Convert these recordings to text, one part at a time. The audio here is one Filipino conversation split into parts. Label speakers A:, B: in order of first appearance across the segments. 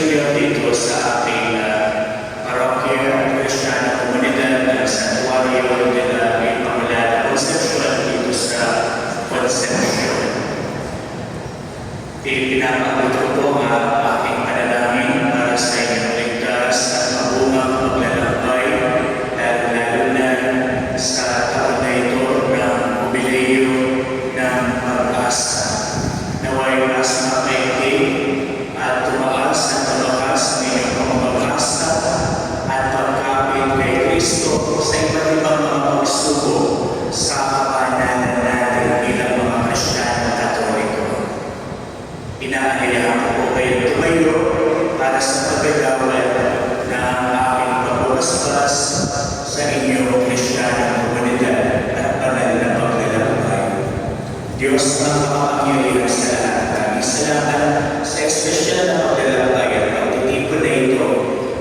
A: niyo dito sa ating parokya at Kristiyana komunidad ng Santuario de la Immaculada Concepcion dito sa Concepcion. Pinapakita ko po ang aking panalangin para sa inyong ligtas at mabungang paglalakbay, lalo na sa taon na ito ng jubileo ng pag-asa. Naway mas mapaigting at tumaas ang palakas ng inyong pamamagasa at pagkapit kay Kristo sa iba't ibang mga pagsubok sa kapananan natin bilang mga Kristiyano Katoliko. Inaanyayahan ko po kayo tumayo para sa paggagawa ng aking pagbuwaswas sa inyong Kristiyano komunidad at banal na paglalakbay. Diyos ang makapangyarihan sa lahat. Salamat sa espesyal na paglalakbay at pagtitipon na ito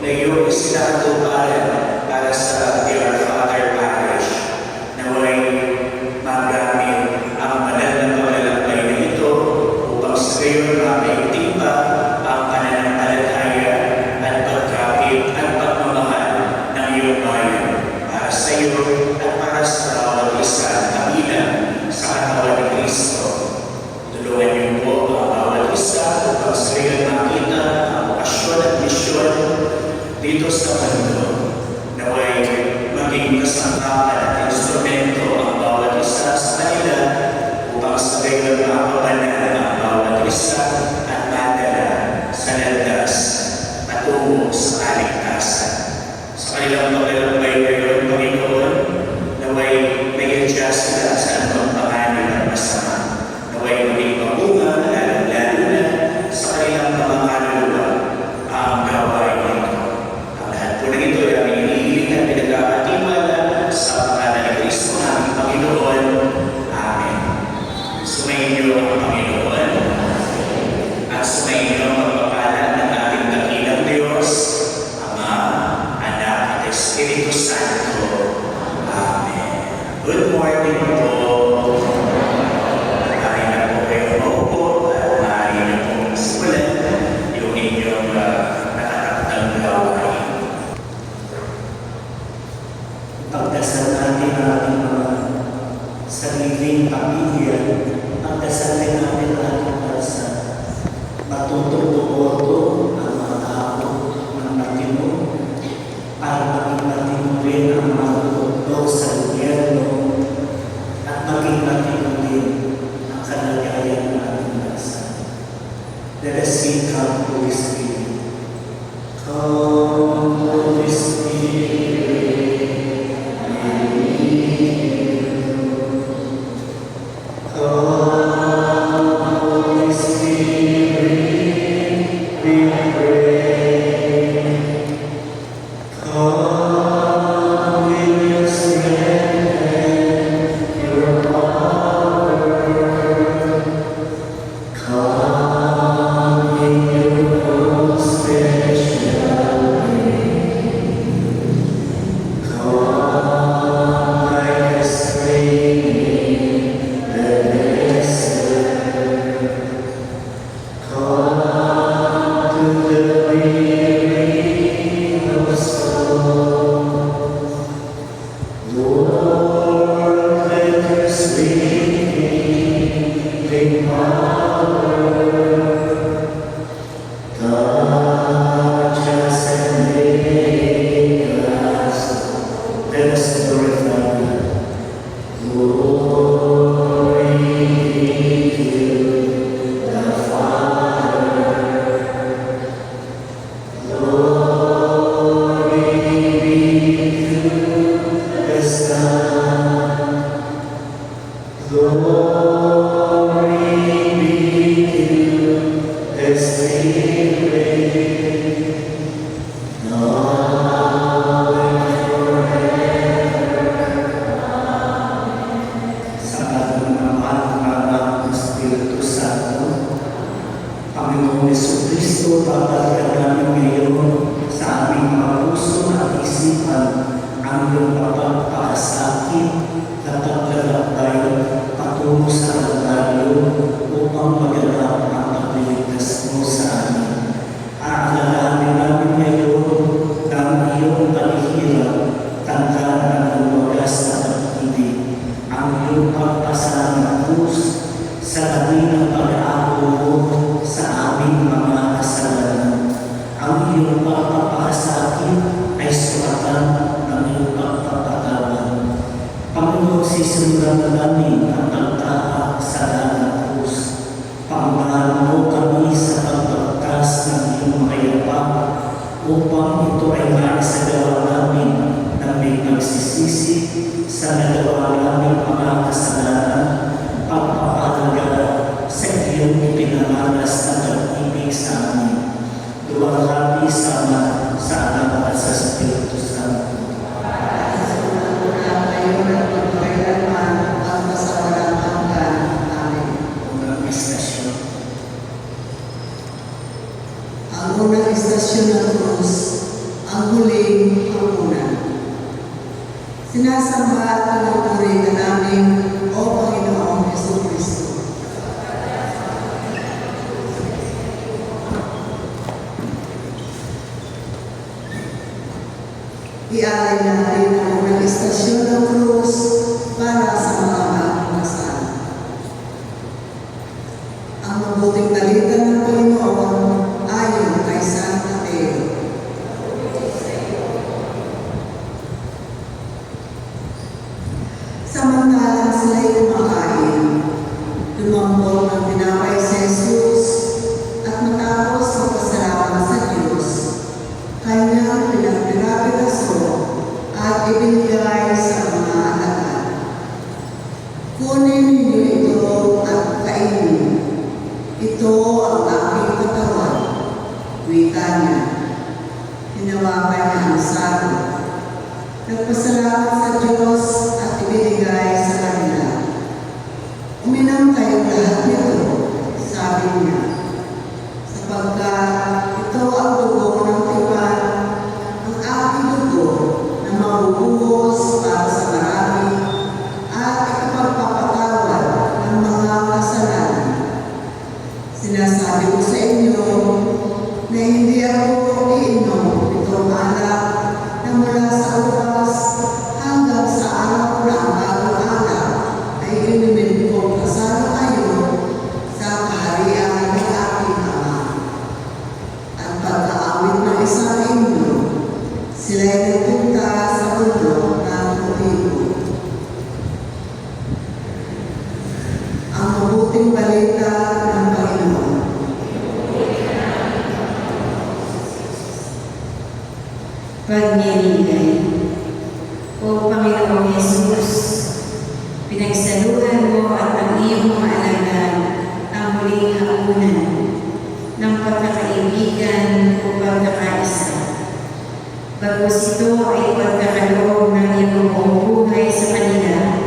A: na iyong isinakatuparan para sa Dear Father Parish. Naway magamit ang banal na paglalakbay na ito upang sa gayon makaigting pa ang pananampalataya at pagkapit at pagmamahal ng iyong bayan para sa iyo at para sa bawat isa kabilang sa katawan ni Kristo. Tulungan niyo po ang bawat isa upang sa gayon makita ang pasyon at misyon dito sa mundo. Naway maging kasangkapan at instrumento ang bawat isa sa kanila upang sa gayon makapabanal ang bawat isa at madala sa landas patungo sa kaligtasan. Sa kanilang paglalakbay ngayon, Panginoon, naway nag-adjust sila sa anumang panganib at masama. Naway maging mabunga, lalo na sa kanilang mga kaluluwa ang gawain nito. Ang lahat po ng ito ay aming inihiling at pinag-aatiwala sa pangalan ni Kristo na aming Panginoon. Amen. Sumayin niyo ang Panginoon at sumayin niyo ang pagpapala ng ating dakilang Diyos, Ama, Anak at Espiritu Santo. Amen. Good morning po. Maaari na po kayo maupo at maaari na po simulan yung inyong nakatakdang gawain.
B: Pagdasal natin ang ating mga sariling pamilya, pagdasal din natin ang ating bansa. Matututo ang mga tao ng matino para maging matino rin ang matututo sa gobyerno at maging matino din ang kalagayan ng ating bansa. Let us sing Come Holy Spirit. Come Holy Spirit. iyong pagpapakasakit ay sulatan ng iyong pagpapatawad. Panginoon, sisundan namin ang pagtaak sa dalang krus. Pangalaman mo kami sa pagpagtas ng iyong makayapang upang ito ay maisagawa namin ng may pagsisisi sa nagawa namin mga kasalanan, pagpapahalaga sa iyong ipinamalas na pag-ibig sa amin. Luwalhati sama sa Anak at sa Espiritu Santo. Unang istasyon.
C: Ang unang istasyon ng krus, ang huling hapunan. Sinasamba at pinupuri ka namin, O Panginoong Jesucristo. Ialay natin ang unang istasyon ng krus para sa mga maagpasan. Ang mabuting balita ng Panginoon ayon kay San Mateo. Samantalang sila'y kumakain, lumambot ang tinapay si Jesus at matapos magpasalamat sa Diyos, kanyang pinagpirapiraso at ibinigay sa mga alagad. Kunin ninyo ito at kainin. Ito ang aking katawan, wika niya. Hinawakan niya ang saro. Nagpasalamat sa Diyos at ibinigay sa kanila. Uminom kayong lahat nito, sabi niya, sapagkat ito ang dugo ng tipan, ang aking dugo na mabubuhos para sa marami at ikapagpapatawad ng mga kasalanan. Sinasabi ko sa inyo na hindi ako iinom itong alak na mula sa ubas hanggang sa araw na ang bagong alak ay inumin kong kasama kayo sa kaharian ng aking Ama. At pagkaawit ng isang inyo, sila'y nagpunta sa bundok ng Olivo. Ang mabuting balita ng Panginoon.
D: Pagniligay. O Panginoong Jesus, pinagsaluhan mo at ang iyong mga alagad ang huling hapunan ng pagkakaibigan o pagkakaisa. Bagkus ito ay pagkakaloob ng iyong buong buhay sa kanila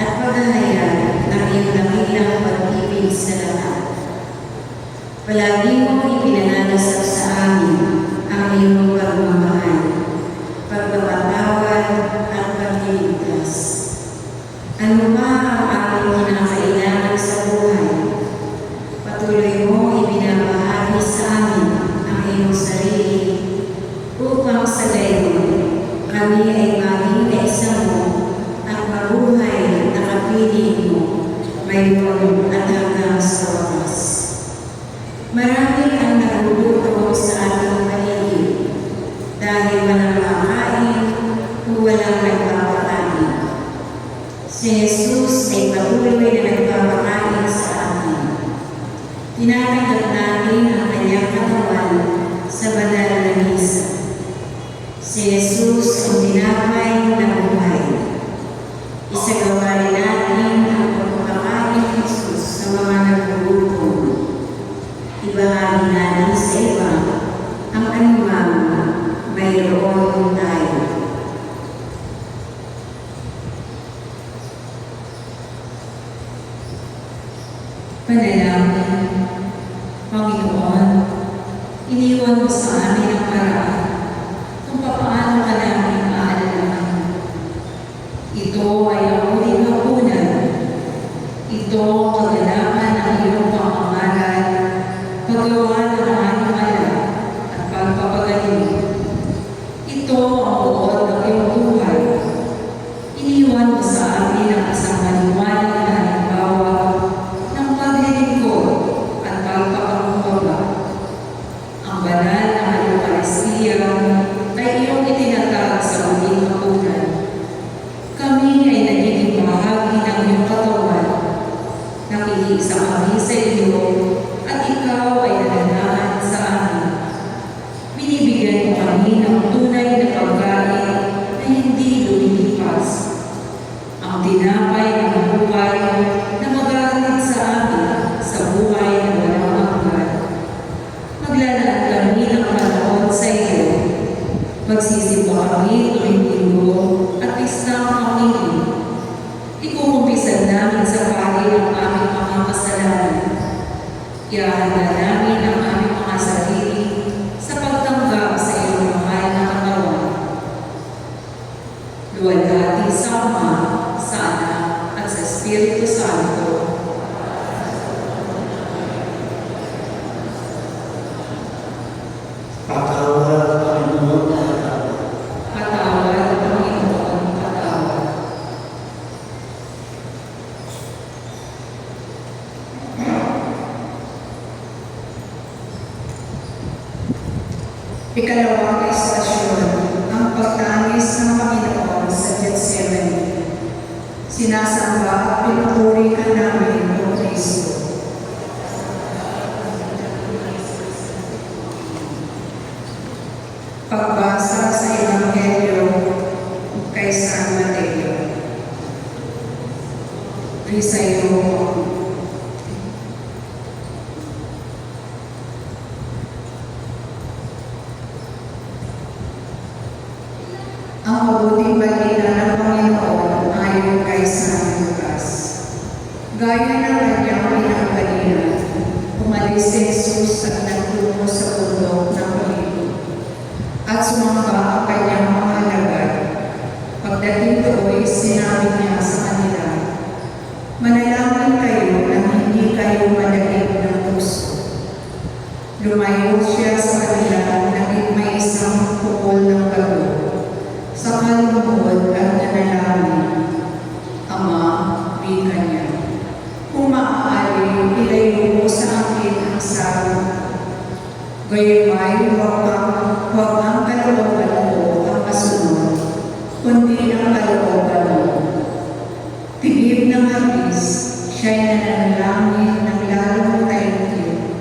D: at paghahayag ng iyong dakilang pag-ibig sa lahat. Palagi mo ipinananasap sa amin ang iyong pagmamahal, pagpapatawad at pagliligtas. Ano ba ang aming kinakailangan sa buhay? Patuloy mo ibinabahagi sa amin ang iyong sarili upang sa gayon kami ay maging kaisa mo at mabuhay na kapiling mo ngayon at hanggang sa wakas. Marami ang nagluluto sa ating paligid dahil walang makain o walang nagpapakain. Si Jesus ay patuloy na nagpapakain sa atin. Tinatanggap natin ang kanyang katawan sa banal na misa. Si Jesus ang tinapay na buhay. Isagawa rin natin ang pagpapakain ni Jesus sa mga nagugutom. Ibahagi natin sa iba ang anumang mayroon tayo. Panalangin. Panginoon, iniwan mo sa amin ang paraan kung paano ka namin aalalaman. Ito ay ang huling hapunan. Ito ang kaganapan ng iyong pangamalan, paggawa ng aming alak at pagpapagaling. Ito kami ng tunay na pagkain na hindi lumilipas. Ang tinapay ng buhay na mag-aalit sa amin sa buhay na walang hanggan. Maglalaan kami ng panahon sa iyo. Magsisimba kami tuwing linggo at isang pamilya. Ikukumpisan namin sa pari ang aming mga kasalanan. Ihahanda namin ang aming mga sarili sa pagtanggap sa iyong mahal na katawan. Luwalhati sa Ama, sa Anak, at sa Espiritu Santo.
B: Patawad, Panginoon, patawad.
D: Patawad, Panginoon, patawad. Ikalawang estasyon, ang pagtangis ng Panginoon sa Getsemani. Sinasamba at pinupuri ka namin, O Kristo. Pagbasa sa Ebanghelyo kay San Mateo. Risa iyo, ang mabuting balita ng Panginoon ayon kay San Lucas. Gaya ng kanyang pinanggalingan, umalis si Jesus at nagtungo sa bundok ng Olivo at sumamba ang kanyang mga alagad. Pagdating doon, sinabi niya sa kanila, "Manalangin kayo na hindi kayo malagig ng puso." Lumayo siya sa kanila, naging may isang pukol ng bago. Sa kalungkot at nanalangin, "Ama," wika niya, "kung maaari, ilayo mo sa akin ang sarong. Gayunmay, huwag ang kalooban ko ang masunod, kundi ang kalooban mo." Tigib ng hapis, siya'y nananalangin ng lalong taimtim.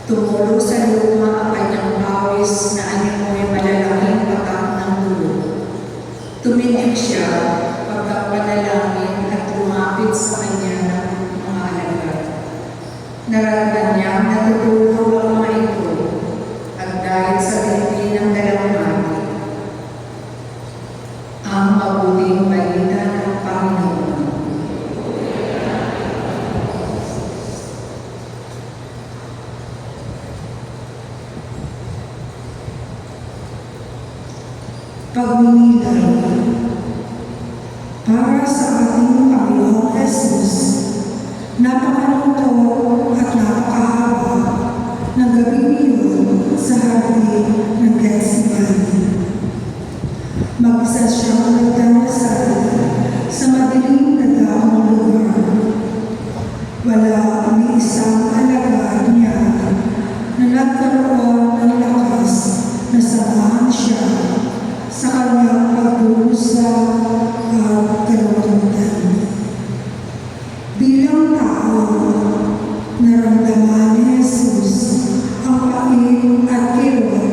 D: Tumulo sa luma ang kanyang pawis na animoy malalaking patak ng dulo. Tumindig siya pagkapanalangin at lumapit sa kanya ng mga alagad. Naramdaman niya natutulog ang mga ito at dahil sa tindi ng dalamhati, ang mabuting balita ng Panginoon.
E: Pagninilay para sa ating Panginoong Jesus, napakalungkot at napakahaba ng gabing iyon sa hardin ng Getsemani. Mag-isa siyang nagdarasal sa madilim na daong lugar. Wala ni isang alagad niya na nagkaroon ng lakas na samahan siya sa kanyang pagdurusa at kalungkutan. Bilang tao, naramdaman ni Jesus ang pain at kirot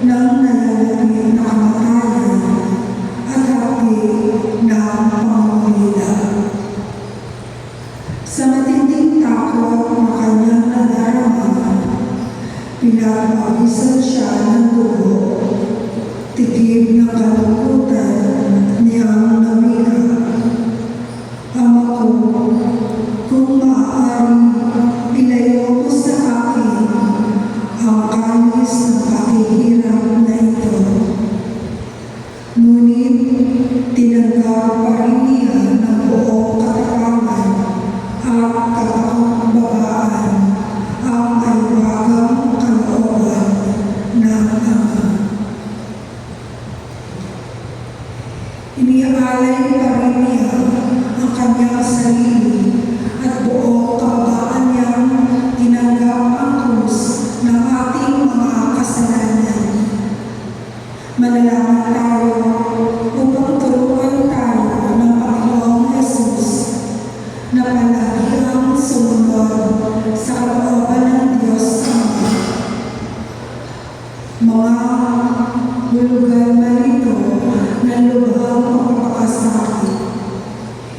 E: ng nalalapit na kamatayan at hapit ng pangungulila. Sa matinding takot na kanyang nadarama, pinapawisan siya ng dugo. Tigib ng kalungkutan niyang namika, "Ama ko, kung maaari, ilayo mo sa akin ang kalis ng paghihirap na ito." Ngunit tinanggap pa rin niya ng buong katapangan at katakumbabaan ang kaiwagang kalooban ng Ama. Iniaalay pa rin niya ang kanyang sarili at buong kababaan niyang tinanggap ang krus ng ating mga kasalanan. Manalangin tayo upang turuan tayo ng Panginoong Jesus na palagi ang sumunod sa kalooban ng Diyos Ama. Mga hulugan man ito ng lubhang pagpapakasakit.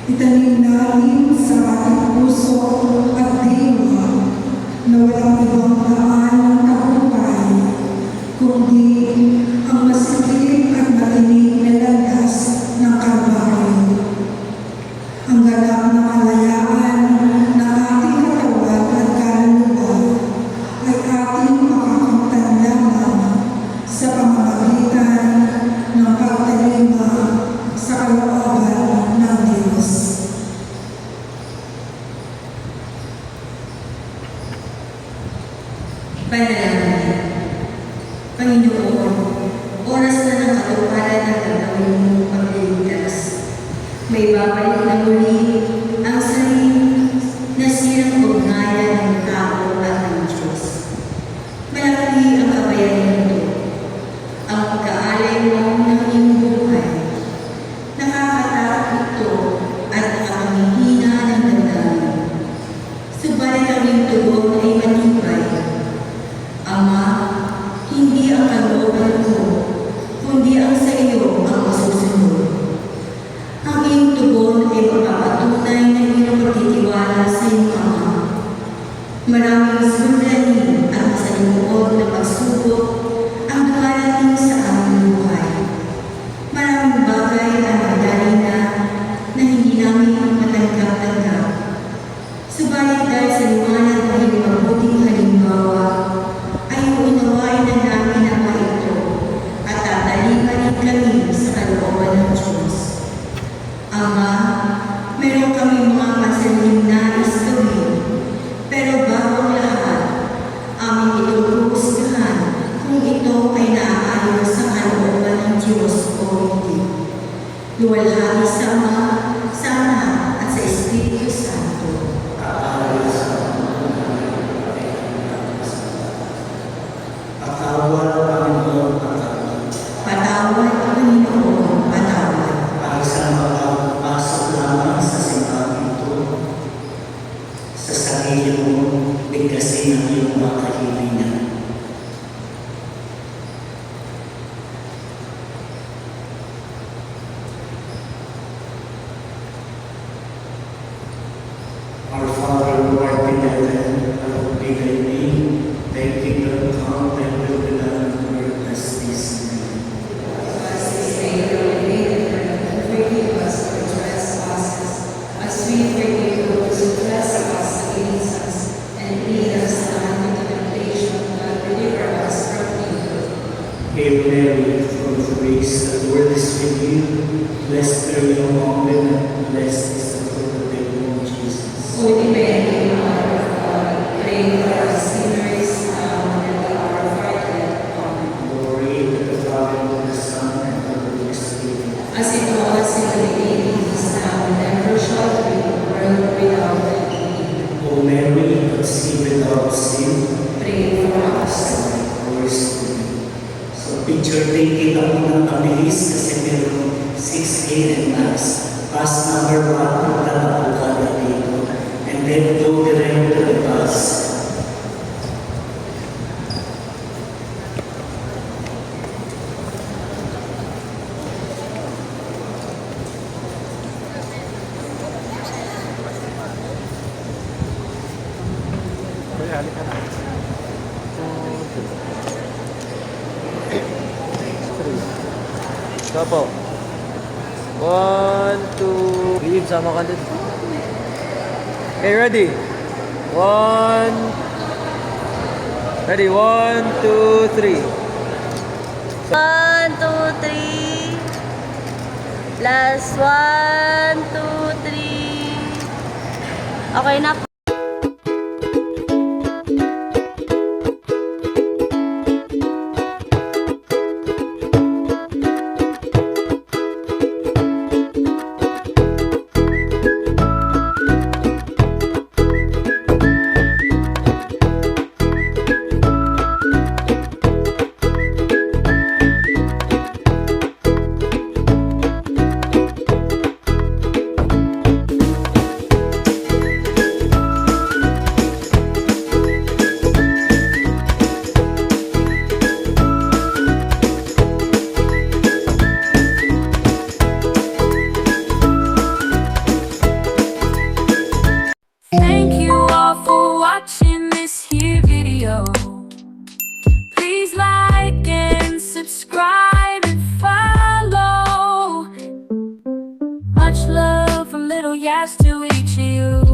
E: Itanim natin sa ating puso at diwa na walang ibang daan ng tagumpay, kundi ang masikip at matinig na landas ng Kalbaryo. Ang ganap na kalayaan ng ating katawan at kaluluwa ay ating makakamtan lamang sa pamamagitan ng pagtalima sa kalooban ng Diyos.
D: Panalangin. Panginoon, oras na ng katuparan ng gagawin mong pagliligtas. May babalik na muli ang sarili na sirang ugnayan ng tao at ng Diyos. Malaki ang kabayaran nito. Ang pagkaalay mo ng iyong buhay. Nakakatakot ito at nakakangihina ng damdamin. Subalit ang iyong tugon ay matibay. Ama, hindi ang kalooban ko, kundi ang sa iyo ang masusunod. Ang iyong tugon ay magpapatunay ng iyong pagtitiwala sa iyong Ama. Maraming suliranin at masalimuot na pagsubok ang dumarating sa aming buhay. Maraming bagay ang magdali na hindi namin matanggap-tanggap. Subalit dahil sa liwanag ng iyong mabuting halimbawa, ay unawain na namin ang mga ito at tatalimanin kami sa kalooban ng Diyos. Ama, meron kami mga masaling nais gawin, pero bago ang lahat, aming itong huhusgahan kung ito ay naaayon sa kalooban ng Diyos o hindi. Luwalhati sa Ama, sa Anak at sa Espiritu Santo.
B: Patawad, Panginoon, patawad.
D: Patawad, Panginoon, patawad.
B: Para sa makapasok namin sa simbahan ito, sa sarili mo, bigkasin ang iyong mga kahilingan. Our Father, who art in heaven, hallowed be thy name. Thy kingdom come, thy will be done on earth as it is in heaven.
F: As this day our daily bread, and forgive us our trespasses, as we forgive those who trespass against us, and lead us not into temptation, but deliver us from evil.
B: Hail Mary, full of grace, the Lord is with you. Blessed are you among women, blessed is the fruit of thy womb, Jesus.
F: Holy Mary, Mother of God, pray for us sinners, now and at the hour of our death. Amen.
B: Glory to the Father, and to the Son, and to the Holy Spirit.
F: As it was in the beginning, is now, and ever shall be, world without end.
B: O Mary, conceived without sin,
F: Pray for us.
B: Glory to you. So picture taking ako ng pabilis kasi meron 6 and Mass. Pass number 1, punta na po kada dito. And then go direct to the bus.
G: Ito po. 1, 2, 3. Sama ka din. Okay, ready? 1. Ready? 1, 2, 3.
H: 1, 2, 3. Plus 1, 2, 3. Okay na po.
I: much love from little Yas to each of you.